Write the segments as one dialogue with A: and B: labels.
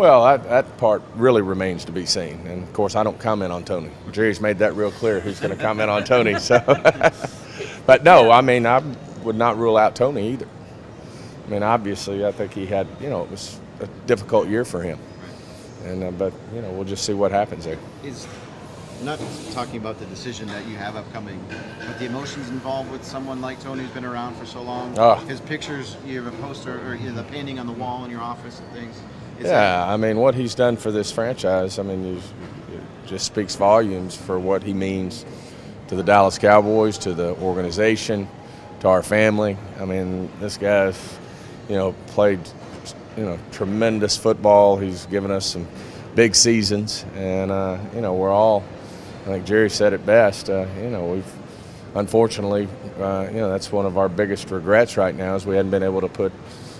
A: Well, that part really remains to be seen. And, of course, I don't comment on Tony. Jerry's made that real clear who's going to comment on Tony. So, but, no, I mean, I would not rule out Tony either. I mean, obviously, I think he had, it was a difficult year for him. And but, we'll just see what happens there.
B: Not talking about the decision that you have upcoming, but the emotions involved with someone like Tony who's been around for so long. His pictures, you have a poster or the painting on the wall in your office and things.
A: I mean, what he's done for this franchise, I mean, it just speaks volumes for what he means to the Dallas Cowboys, to the organization, to our family. I mean, this guy's, played, tremendous football. He's given us some big seasons, and, we're all, I think Jerry said it best, we've unfortunately, that's one of our biggest regrets right now is we hadn't been able to put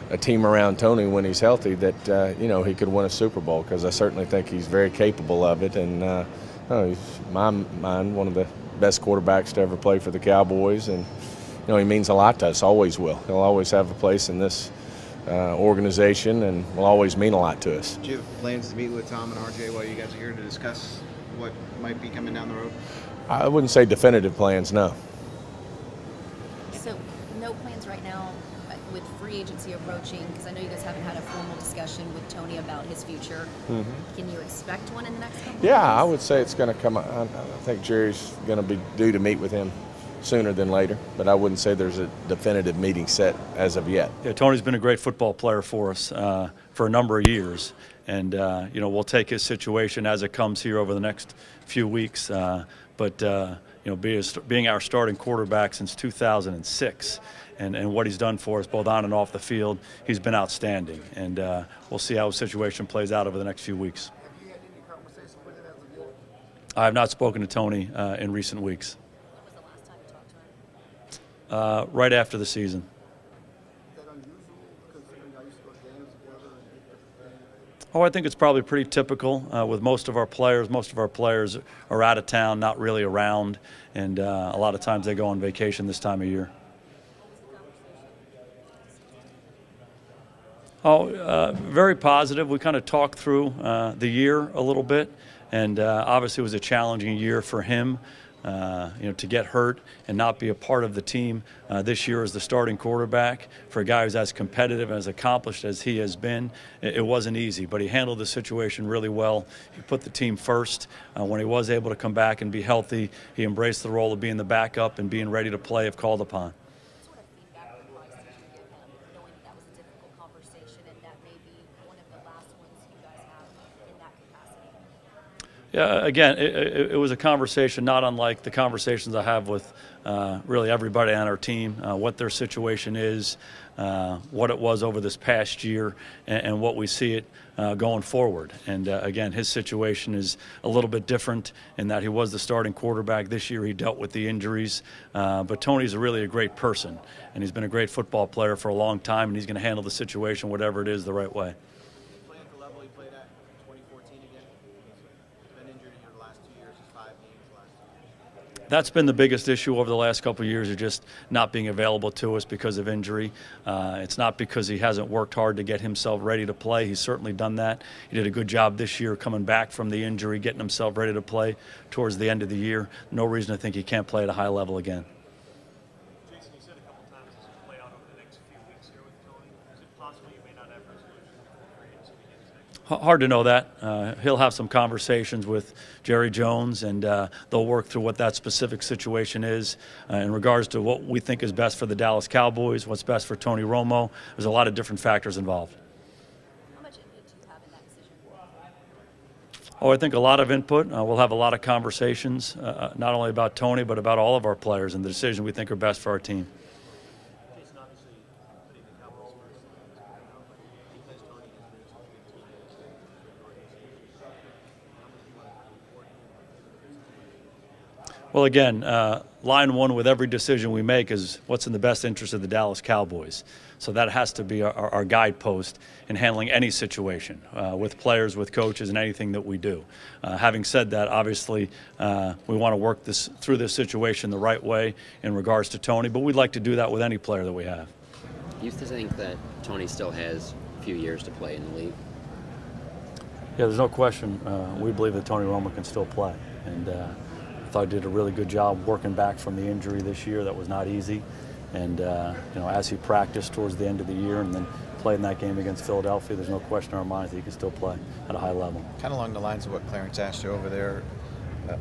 A: a team around Tony when he's healthy that, he could win a Super Bowl, because I certainly think he's very capable of it. And he's, in my mind, one of the best quarterbacks to ever play for the Cowboys. And, he means a lot to us, always will. He'll always have a place in this organization and will always mean a lot to us.
B: Do you have plans to meet with Tom and RJ while you guys are here to discuss what might be coming down the road?
A: I wouldn't say definitive plans, no.
C: So no plans right now with free agency approaching, because I know you guys haven't had a formal discussion with Tony about his future. Mm-hmm. Can you expect one in the next couple of days?
A: I would say it's going to come. I think Jerry's going to be due to meet with him sooner than later, but I wouldn't say there's a definitive meeting set as of yet.
D: Yeah, Tony's been a great football player for us for a number of years, and we'll take his situation as it comes here over the next few weeks. But being our starting quarterback since 2006, and what he's done for us both on and off the field, he's been outstanding, and we'll see how his situation plays out over the next few weeks.
E: Have you had any conversation with him as of yet?
D: I have not spoken to Tony in recent weeks. Right after the season.
E: Is that unusual, considering y'all used to go to games together?
D: I think it's probably pretty typical with most of our players. Most of our players are out of town, not really around, and a lot of times they go on vacation this time of year. Very positive. We kind of talked through the year a little bit, and obviously it was a challenging year for him. To get hurt and not be a part of the team this year as the starting quarterback for a guy who's as competitive and as accomplished as he has been, it wasn't easy, but he handled the situation really well. He put the team first. When he was able to come back and be healthy, he embraced the role of being the backup and being ready to play if called upon.
C: What sort of feedback or advice did you give him, knowing that was a difficult conversation and that may be one of the last ones you guys have in that capacity?
D: Yeah, again, it was a conversation not unlike the conversations I have with really everybody on our team, what their situation is, what it was over this past year, and what we see it going forward. And again, his situation is a little bit different in that he was the starting quarterback. This year he dealt with the injuries, but Tony's really a great person, and he's been a great football player for a long time, and he's going to handle the situation, whatever it is, the right way. That's been the biggest issue over the last couple of years, is just not being available to us because of injury. It's not because he hasn't worked hard to get himself ready to play. He's certainly done that. He did a good job this year coming back from the injury, getting himself ready to play towards the end of the year. No reason to think he can't play at a high level again.
F: Jason, you said a couple times this will play out over the next few weeks here with Tony. Is it possible you may not have resolution before free agency begins next week?
D: Hard to know that. He'll have some conversations with Jerry Jones, and they'll work through what that specific situation is in regards to what we think is best for the Dallas Cowboys, what's best for Tony Romo. There's a lot of different factors involved.
C: How much input do you have in that decision?
D: I think a lot of input. We'll have a lot of conversations, not only about Tony, but about all of our players and the decisions we think are best for our team.
F: Jason, obviously, putting the Cowboys first, because Tony has been such a good teammate to the organization, how much do you want to report him?
D: Well, again, line one with every decision we make is what's in the best interest of the Dallas Cowboys. So that has to be our guidepost in handling any situation with players, with coaches, and anything that we do. Having said that, obviously, we want to work through this situation the right way in regards to Tony, but we'd like to do that with any player that we have.
G: You used to think that Tony still has a few years to play in the league?
D: Yeah, there's no question. We believe that Tony Romo can still play, and I thought he did a really good job working back from the injury this year. That was not easy, and as he practiced towards the end of the year and then played in that game against Philadelphia, there's no question in our minds that he can still play at a high level.
B: Kind of along the lines of what Clarence asked you over there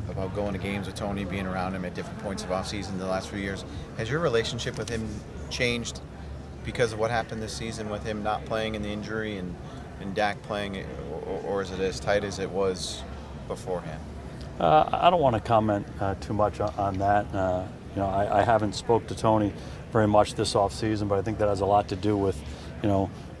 B: about going to games with Tony, being around him at different points of offseason the last few years. Has your relationship with him changed because of what happened this season with him not playing in the injury and Dak playing, or is it as tight as it was beforehand?
D: I don't want to comment too much on that. I haven't spoke to Tony very much this offseason, but I think that has a lot to do with,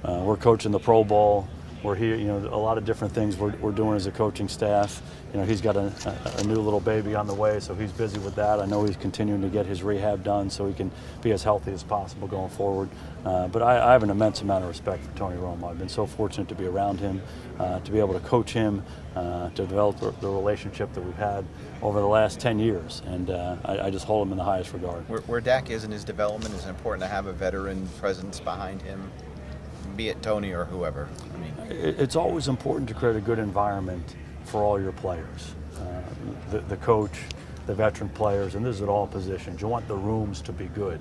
D: we're coaching the Pro Bowl. We're here, a lot of different things we're doing as a coaching staff. He's got a new little baby on the way, so he's busy with that. I know he's continuing to get his rehab done so he can be as healthy as possible going forward. But I have an immense amount of respect for Tony Romo. I've been so fortunate to be around him, to be able to coach him, to develop the relationship that we've had over the last 10 years. And I just hold him in the highest regard.
B: Where Dak is in his development, is it important to have a veteran presence behind him, be it Tony or whoever?
D: It's always important to create a good environment for all your players, the coach, the veteran players, and this is at all positions. You want the rooms to be good.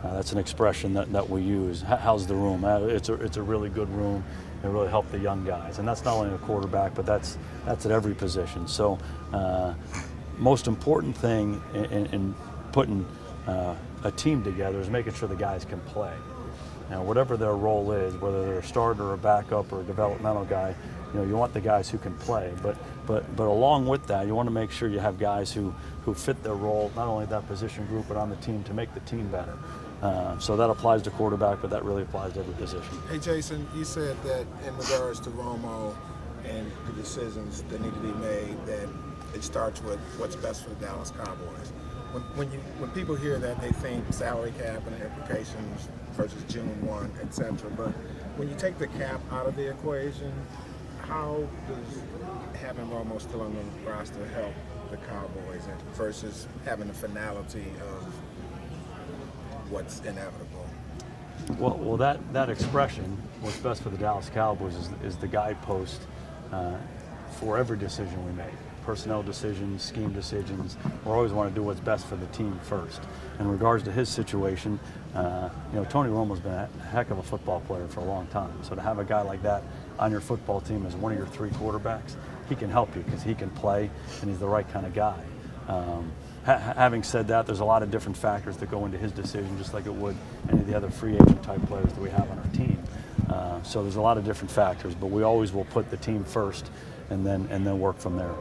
D: That's an expression that we use. How's the room? It's a really good room. It really helped the young guys, and that's not only a quarterback, but that's at every position. So, most important thing in putting a team together is making sure the guys can play. Whatever their role is, whether they're a starter or a backup or a developmental guy, you want the guys who can play. But along with that, you want to make sure you have guys who fit their role, not only that position group, but on the team to make the team better. So that applies to quarterback, but that really applies to every position.
E: Hey, Jason, you said that in regards to Romo and the decisions that need to be made, that it starts with what's best for the Dallas Cowboys. When people hear that, they think salary cap and implications versus June 1, etc. But when you take the cap out of the equation, how does having Romo still on the roster help the Cowboys versus having the finality of what's inevitable?
D: Well, that expression, what's best for the Dallas Cowboys, is the guidepost for every decision we make. Personnel decisions, scheme decisions. We always want to do what's best for the team first. In regards to his situation, Tony Romo's been a heck of a football player for a long time. So to have a guy like that on your football team as one of your three quarterbacks, he can help you because he can play and he's the right kind of guy. Having said that, there's a lot of different factors that go into his decision, just like it would any of the other free agent type players that we have on our team. So there's a lot of different factors, but we always will put the team first and then work from there.